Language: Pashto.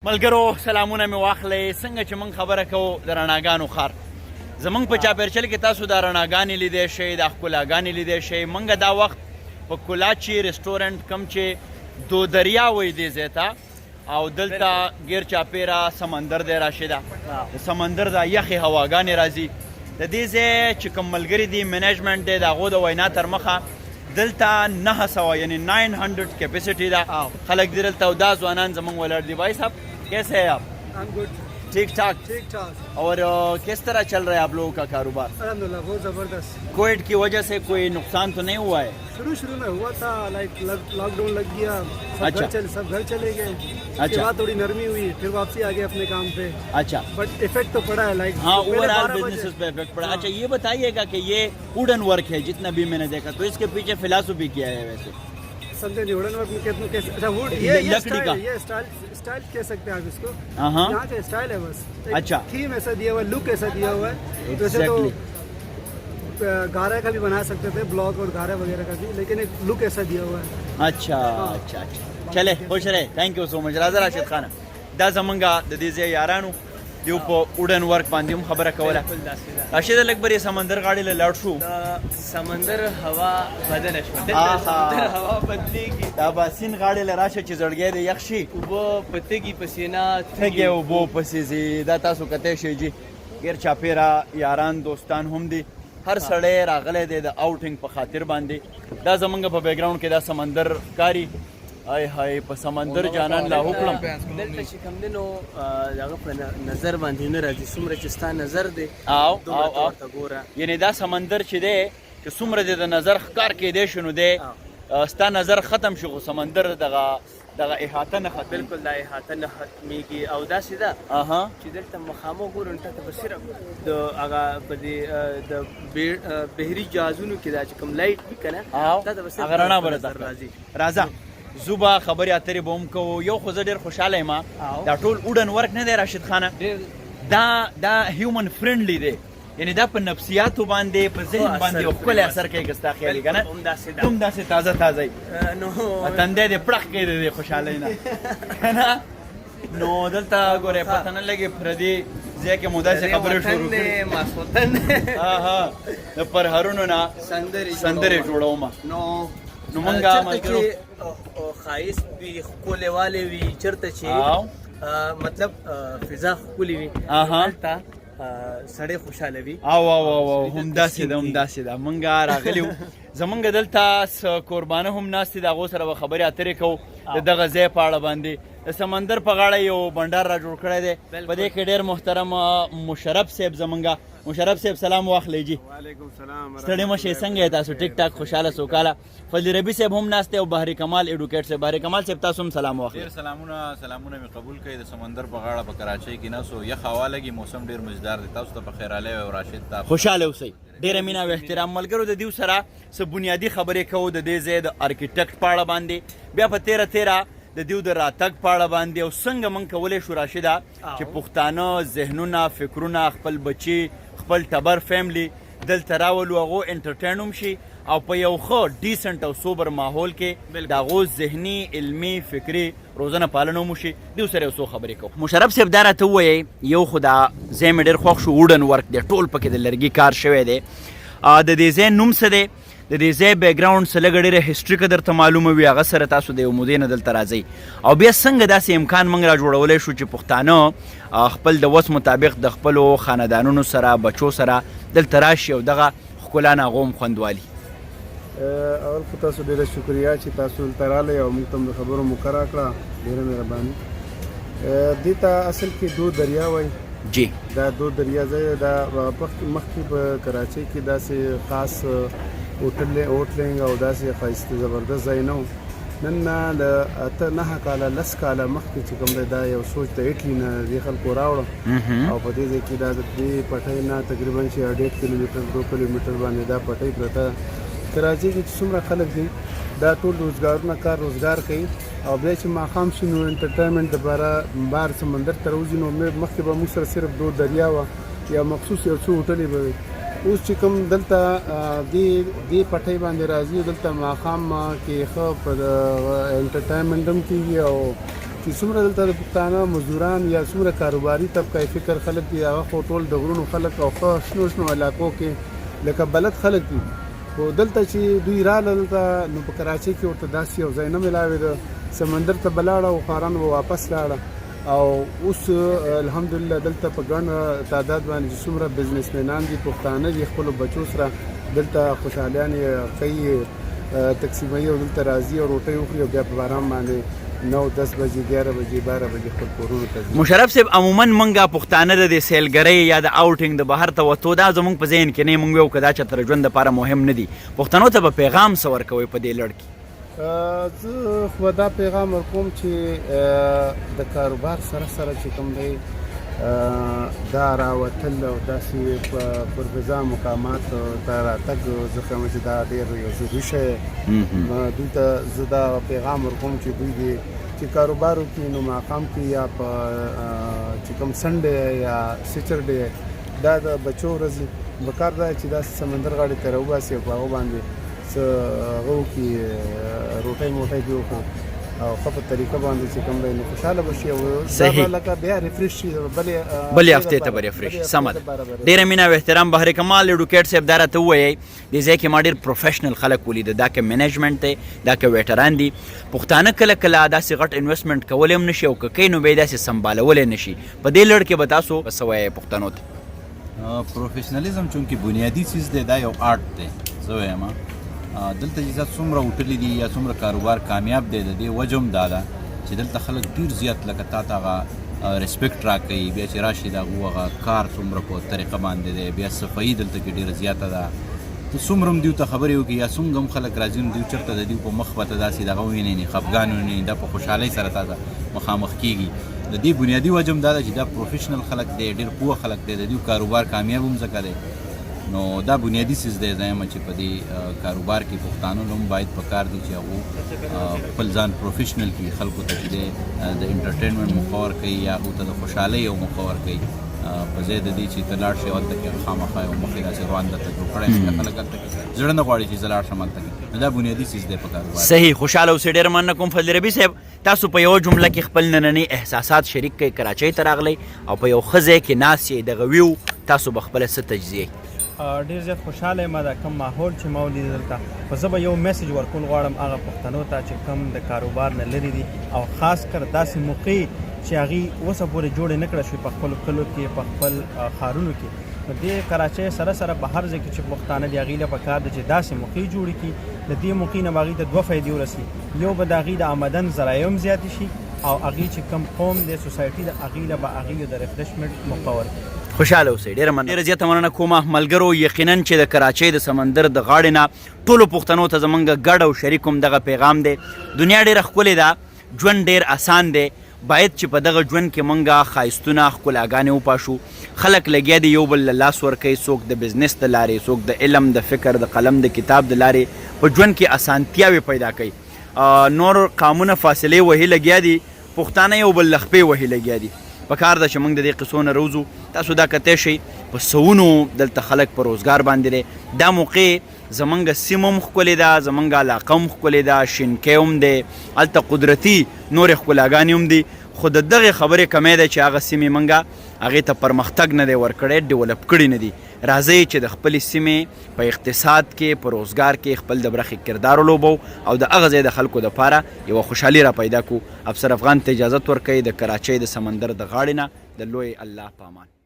ملګرو سلامونه مې واخلئ. څنګه چې موږ خبره کوو د رڼاګانو ښار زموږ په چاپېرچل کې تاسو دا رڼاګانې لیدی شئ، دا ښکلاګانې لیدی شئ. موږ دا وخت په کولاچي رسټورنټ کوم چې دو دریا وایي دې ځای ته، او دلته ګیر چاپېره سمندر دی راشده. د سمندر دا یخې هواګانې راځي. د دې ځای چې کوم ملګري دي منیجمنټ دی د هغو د وینا تر مخه دلته 900 یعنی 900 کیپیسٹی ده خلک دي دلته، او دا ځوانان زموږ ولاړ دي. بھائی صاحب कैसे हैं आप؟ I'm good. ठीक ठाक। और किस तरह चल रहा है आप लोगों का कारोबार? अल्हम्दुलिल्लाह बहुत ज़बरदस्त। कोविड की वजह से कोई नुकसान तो नहीं हुआ है? शुरू में हुआ था, लॉकडाउन लग गया, अच्छा। सब घर चले गए। अच्छा। उसके बाद थोड़ी नरमी हुई, फिर वापसी आ गए अपने काम पे। अच्छा, बट इफेक्ट तो पड़ा है हाँ ओवरऑल बिजनेसेस पे इफेक्ट पड़ा। अच्छा ये बताइएगा कि ये वुडन वर्क है जितना भी मैंने देखा, तो इसके पीछे फिलॉसफी क्या है वैसे? समझे नहीं, वुडन वर्क में कैसे अच्छा वुड ये लकड़ी का, ये स्टाइल कह सकते हैं आप इसको। हाँ यहाँ का स्टाइल है बस। अच्छा, थीम ऐसा दिया हुआ है, लुक ऐसा दिया हुआ है। वैसे तो गारा का भी बना सकते थे, ब्लॉक और गारा वगैरह का भी, लेकिन एक लुक ऐसा दिया हुआ है। अच्छा अच्छा अच्छा चले खुश रहे. Thank you so much. Raja راشد خان دا زمونږه د دې ځای یارانو یو په وډن ورک باندې هم خبره کوله. راشد لږ بری سمندر غاړې له لاړ شو، سمندر هوا بدله شوه، سمندر هوا بدلیږي، دا باسین غاړې له راشه چې زړګی دی یخ شي، اوبه پتګي پسینا تګې اوبو پسې ځي. دا تاسو کتی شئ جي ګیر چاپېره یاران دوستان هم دي، هر سړی راغلی دی د آوټینګ په خاطر باندې. دا زمونږ په بیکګراوند کې دا سمندر ښکاري. های های په سمندر جانان لا وکړم. دلته چې کوم دی نو دغه په نظر باندې نه راځي، څومره چې ستا نظر دی او ورته ګوره. یعنی دا سمندر چې دی چې څومره دی د نظر ښکار کېدی شو نو دی ستا نظر ختم شو، خو سمندر دغه احاطه نه ختم. بالکل دا احاطه نه ختمېږي. او داسې ده چې دلته مخامخ ګورو نو ته به صرف د هغه په دې د بحري جهازونو کې دا چې کوم لایټ وي که نه دا ته به صرف رڼا به نظر راځي. راځه زوبا خبرې اترې به هم کوو. یو خو زه ډېر خوشحاله یم دا ټول وډن ورک نه دی راشد خانه، دا هیومن فرینډلی دی، یعنی دا په نفسیاتو باندې په ذهن باندې یو ښکلی اثر کوي که ستا خیال یې که نه تم داسې تازه تازه یي تندی دې پړق کوي د دې خوشحالۍ نه که نه. نو دلته ګورې پته نه لګي پردي ځای کې مو داسې خبرې شروع کړي د پرهرونو نه سندرې جوړوم. نو مونږه ملګرو ښایست وي، ښکلې والې وي، چېرته چې مطلب فضا ښکلې وي هلته سړی خوشحاله وي. او همداسې ده همداسې ده. مونږه راغلي وو، زمونږ دلته قربانه هم ناست دي، د هغو سره به خبرې اترې کوو د دغه ځای په اړه باندې. د سمندر په غاړه یو بنډار را جوړ کړی دی، په دې کې ډېر محترم مشرف صاحب زمونږه. مشرف صاحب سلام واخلئ جي. وعلیکم سلام. ستړي مه شئ، څنګه یې تاسو؟ ټیک ټاک خوشحاله سوکاله. فضل ربي صاحب هم ناست دی او بحري کمال ایډوکیټ صاحب. بحري کمال صاحب تاسو هم سلام واخلئ. ډېر سلامونه مې قبول کړئ. د سمندر په غاړه په کراچۍ کې ناسو یخ هوا لګي، موسم ډېر مزدار دی. تاسو ته په خیر علی او راشد ته خوشحاله اوسئ. ډېره مینه او احترام. ملګرو د دې سره څه بنیادي خبرې کوو د دې ځای د ارکیټکټ په اړه باندې، بیا په تیره د دیو د راتګ په اړه باندې، او څنګه موږ کولی شو راشده چې پښتانه ذهنونه فکرونه خپل بچي خپل ټبر فیملی دلته راولو، هغو انټرټین هم شي او په یو ښه ډیسنټ او سوبر ماحول کې د هغو ذهني علمي فکري روزنه پالنه هم وشي. دیو سره یو څو خبرې کوو. مشرف صاحب دا راته ووایئ، یو خو دا ځای مې ډېر خوښ شو، وډن ورک دی، ټول پکې د لرګي کار شوی دی. د دې ځای نوم څه دی؟ د دې ځای بیکګراوند څه لږه ډېره هسټري که درته معلومه وي هغه سره تاسو د یو مودې نه دلته راځئ، او بیا څنګه داسې امکان موږ را جوړولی شو چې پښتانه خپل د وس مطابق د خپلو خاندانونو سره بچو سره دلته راشي او دغه ښکلا نه هغو هم خوند والي. اول خو تاسو ډېره شکریا چې تاسو دلته راغلی او موږ ته د خبرو موقع راکړه، ډېره مهرباني. دې ته اصل کې دو دریا وایي جی. دا دو دریا ځای دا مخکې په کراچۍ کې داسې خاص هوټلینګ او داسې ښایسته زبردست ځای نه و. نن نه د 9 کاله 10 کاله مخکې چې کوم دی دا یو سوچ د اټلي نه دې خلکو راوړه او په دې ځای کې دا د دې پټۍ نه تقریبا چې 1.5 کیلومیټر 2 کیلومیټر باندې دا پټۍ پرته. کراچۍ کې چې څومره خلک دي دا ټول روزګارونه کار روزګار کوي، او بیا چې ماښام شي نو انټرټینمنټ دپاره بار سمندر ته راوځي. نو مخکې به موږ سره صرف دو دریا وه یا مخصوص یو څو هوټلې به وي. اوس چې کوم دلته دې پټۍ باندې راځي، دلته ماښام کې ښه په انټرټینمنټ هم کېږي او چې څومره دلته د پښتانه مزدوران یا څومره کاروباري طبقه فکر خلک دي هغه خو ټول د غرونو خلک او ښه شنو شنو علاقو کې لکه بلد خلک دي خو دلته چې دوی راغله دلته نو په کراچۍ کې ورته داسې یو ځای نه میلاوېده سمندر ته به لاړه او ښارانو به واپس لاړه او اوس الحمدلله دلته په ګڼ تعداد باندې چې څومره بزنسمینان دي پښتانه دي خپلو بچو سره دلته خوشحالیانې کوي تقسیموي او دلته راځي او روټۍ وخوري او بیا په باران باندې 9 10 بجې 11 بجې 12 بجې خپل کورونو ته ځي. مشرف صاحب عموما منګه پښتانه د سیلګرۍ یا د اوټینګ د بهر ته وتو دا زموږ په ذهن کې نه موږ یو کدا چې تر ژوند لپاره مهم نه دي پښتنو ته به پیغام څه ورکوي په دې لړ کې؟ زه خو دا پیغام ورکوم چې د کاروبار سره سره چې کوم دی دا راوتل او داسې پر غذا مقامات ته راتګ زه ښیم چې دا ډېر یو ضروري شی دوی ته زه دا پیغام ورکوم چې دوی دې چې کاروبار وکړي نو ماښام کې یا په چې کوم سنډې یا سیچرډې دا د بچو ورځې پکار ده چې داسې سمندر غاړې ته راوباسي او په هغو باندې څه هغه وکړي روټۍ موټۍ دې وکړو او ښه په طریقه باندې چې کوم دی نو خوشحاله به شي او صحیح لکه بیا ریفریش شي بلې هفتې ته به ریفریش سمه ده. ډېره مینه او احترام بهر کمال ایډوکیټ صاحب دا راته ووایئ دې ځای کې ما ډېر پروفیشنل خلک ولیده دا که منیجمنټ دی دا که ویټران دي پښتانه کله کله داسې غټ انویسټمنټ کولی هم نه شي او که کوي نو بیا یې داسې سمبالولی نه شي په دې لړ کې به تاسو څه وایئ پښتنو ته؟ پروفیشنلیزم چونکې بنیادي چیز دی دا یو آرټ دی زه وایم دلته چې څومره هوټلې دي یا څومره کاروبار کامیاب دی د دې وجه هم دا ده چې دلته خلک ډېر زیات لکه تا ته هغه ریسپیکټ راکوي بیا چې راشي د هغو هغه کار څومره په طریقه باندې دی بیا صفایي دلته کې ډېره زیاته ده ته څومره هم دیو ته خبرې وکړي یا څومره هم خلک راځي نو دیو چېرته د دیو په مخ به ته داسې دغه ووینئ نه خفګان ووینئ دا په خوشحالۍ سره تا ته مخامخ کېږي د دې بنیادي وجه هم دا ده چې دا پروفیشنل خلک دی ډېر پوه خلک دی د دیو کاروبار کامیاب هم ځکه دی نو دا بنیادي څیز دی زه یم چې په دې کاروبار کې پښتانه هم باید پکار دي چې هغو خپل ځان پروفیشنل کړي خلکو ته چې دی د انټرټینمنټ موقع ورکوي یا هغو ته د خوشحالۍ یو موقع ورکوي په ځای د دې چې ته لاړ شې هلته کې خامخا یو مخکې داسې روان درته جوړ کړی وي خلک هلته کې زړه نه غواړي چې زه لاړ شم هلته کې نو دا بنیادي څیز دی په کاروبار. صحیح خوشحاله اوسئ ډېر مننه کوم فضل ربي صاحب تاسو په یوه جمله کې خپل نننۍ احساسات شریک کړئ کراچۍ ته راغلی او په یو ښه ځای کې ناست یې دغه ویو تاسو به خپله څه تجزیه ډېر زیات خوشحاله یم دا کوم ماحول چې ما ولید دلته خو زه به یو میسج ورکول غواړم هغه پښتنو ته چې کوم د کاروبار نه لرې دي او خاص کر داسې موقع چې هغې اوسه پورې جوړې نه کړه شوې په خپلو کلو کې په خپل ښارونو کې نو دې کراچۍ سره سره په هر ځای کې چې پښتانه دي هغې له پکار ده چې داسې موقع جوړې کړي د دې موقع نه به هغې ته 2 فایدې ورسي یو به د هغې د آمدن ذرایع هم زیاتې شي او هغې چې کوم قوم دی سوسایټي د هغې له به هغې د ریفریشمنټ موقع ورکړي. خوشحاله اوسئ ډېره زیاته مننه کومه ملګرو یقینا چې د کراچۍ د سمندر د غاړې نه ټولو پښتنو ته زموږ ګډ او شریک هم دغه پیغام دی دنیا ډېره ښکلې ده ژوند ډېر اسان دی باید چې په دغه ژوند کې موږ ښایستونه ښکلاګانې وپاشو خلک لګیا دي یو بل له لاس ورکوي څوک د بزنس د لارې څوک د علم د فکر د قلم د کتاب د لارې په ژوند کې اسانتیاوې پیدا کوي نور قامونه فاصلې وهي لګیا دي پښتانه یو بل له خپې وهي لګیا دي پکار ده چې موږ د دې قصو نه روزو تاسو دا کتی شئ په سوونو دلته خلک په روزګار باندې دی دا موقع زمونږ سیمه هم ښکلې ده زمونږ علاقه هم ښکلې ده شینکۍ هم دی هلته قدرتي نورې ښکلاګانې هم دي خو د دغې خبرې کمی ده چې هغه سیمې موږ هغې ته پرمختګ نه دی ورکړی ډیولپ کړي نه دي راځئ چې د خپلې سیمې په اقتصاد کې په روزګار کې خپل د برخې کردار ولوبو او د هغه ځای د خلکو دپاره یوه خوشحالي را پیدا کړو افسر افغان ته اجازت ورکوي د کراچۍ د سمندر د غاړې نه د لوی الله په امان.